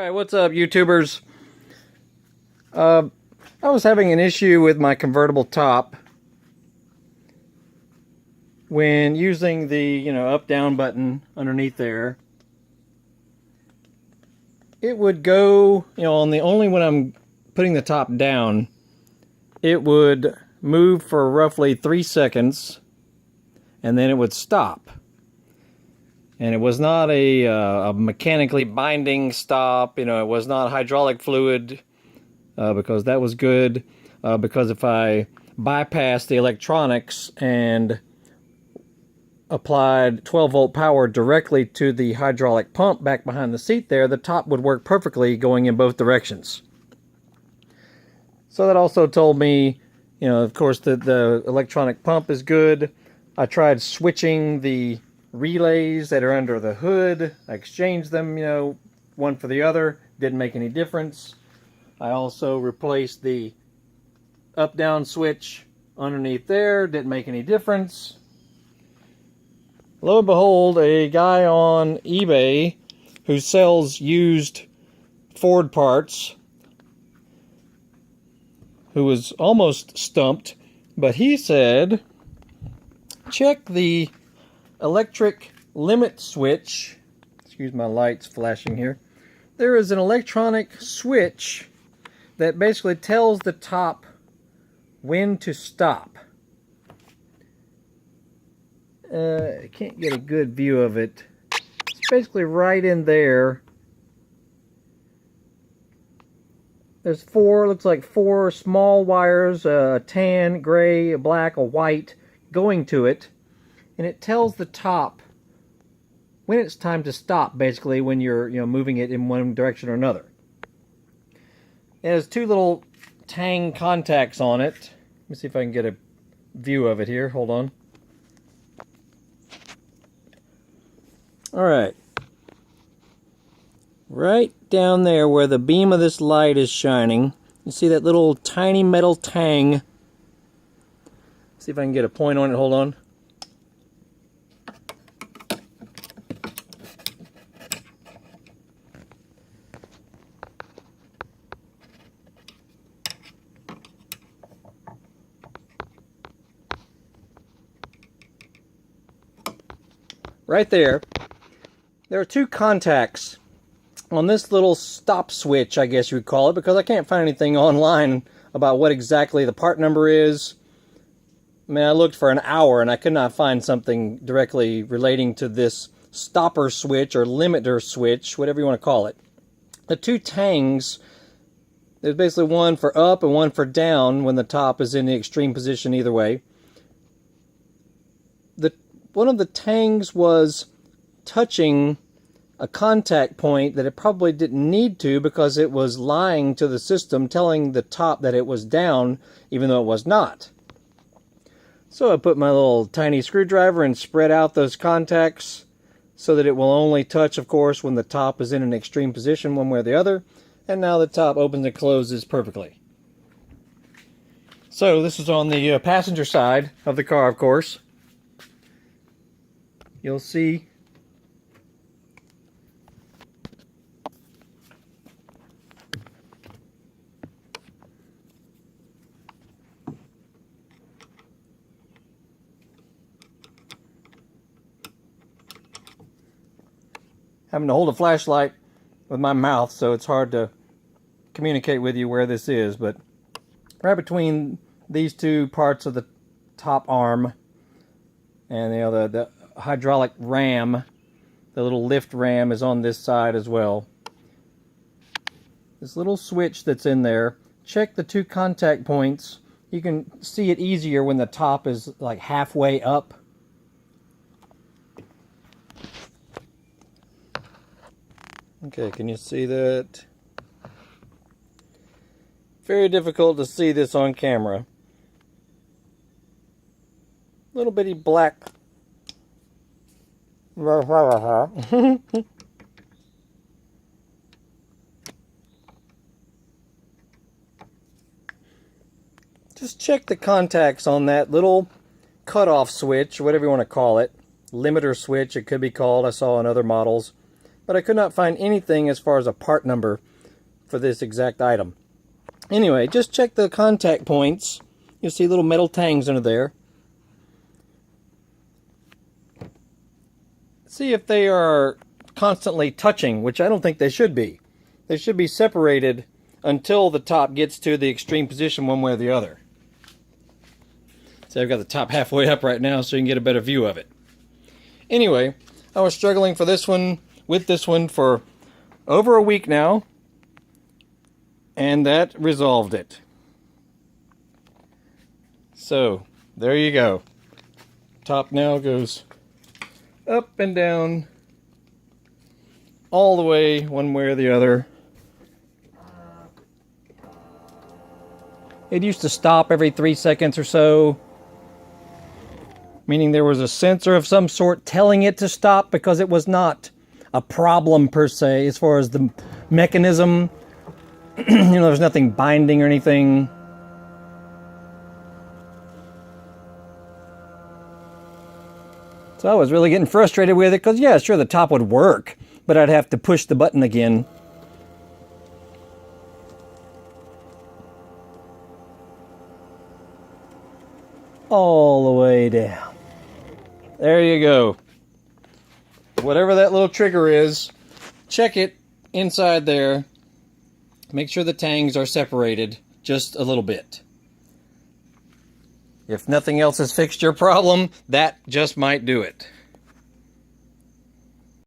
Alright, what's up, YouTubers? I was having an issue with my convertible top when using the, up-down button underneath there. It would go, only when I'm putting the top down, it would move for roughly 3 seconds, and then it would stop. And it was not a mechanically binding stop. It was not hydraulic fluid, because that was good. Because if I bypassed the electronics and applied 12-volt power directly to the hydraulic pump back behind the seat there, the top would work perfectly going in both directions. So that also told me, of course, that the electronic pump is good. I tried switching the relays that are under the hood. I exchanged them, one for the other. Didn't make any difference. I also replaced the up-down switch underneath there. Didn't make any difference. Lo and behold, a guy on eBay who sells used Ford parts, who was almost stumped, but he said, check the electric limit switch. Excuse my lights flashing here. There is an electronic switch that basically tells the top when to stop. I can't get a good view of it. It's basically right in there. There's looks like four small wires, a tan, gray, a black, a white, going to it. And it tells the top when it's time to stop, basically, when you're moving it in one direction or another. It has two little tang contacts on it. Let me see if I can get a view of it here. Hold on. Alright. Right down there where the beam of this light is shining, you see that little tiny metal tang. See if I can get a point on it. Hold on. Right there, there are two contacts on this little stop switch, I guess you would call it, because I can't find anything online about what exactly the part number is. I mean, I looked for an hour and I could not find something directly relating to this stopper switch or limiter switch, whatever you want to call it. The two tangs, there's basically one for up and one for down when the top is in the extreme position either way. One of the tangs was touching a contact point that it probably didn't need to, because it was lying to the system, telling the top that it was down, even though it was not. So I put my little tiny screwdriver and spread out those contacts so that it will only touch, of course, when the top is in an extreme position one way or the other. And now the top opens and closes perfectly. So this is on the passenger side of the car, of course. You'll see having to hold a flashlight with my mouth, so it's hard to communicate with you where this is, but right between these two parts of the top arm and the hydraulic ram, the little lift ram, is on this side as well. This little switch that's in there, check the two contact points. You can see it easier when the top is like halfway up. Okay, can you see that? Very difficult to see this on camera. Little bitty black. Just check the contacts on that little cutoff switch, whatever you want to call it. Limiter switch, it could be called. I saw on other models. but I could not find anything as far as a part number for this exact item. Anyway, just check the contact points. You'll see little metal tangs under there. See if they are constantly touching, which I don't think they should be. They should be separated until the top gets to the extreme position one way or the other. See, I've got the top halfway up right now so you can get a better view of it. Anyway, I was struggling for this one, with this one for over a week now, and that resolved it. So, there you go. Top now goes up and down, all the way, one way or the other. It used to stop every 3 seconds or so, meaning there was a sensor of some sort telling it to stop, because it was not a problem per se as far as the mechanism. There's nothing binding or anything. So I was really getting frustrated with it, because yeah, sure, the top would work, but I'd have to push the button again. All the way down. There you go. Whatever that little trigger is, check it inside there. Make sure the tangs are separated just a little bit. If nothing else has fixed your problem, that just might do it.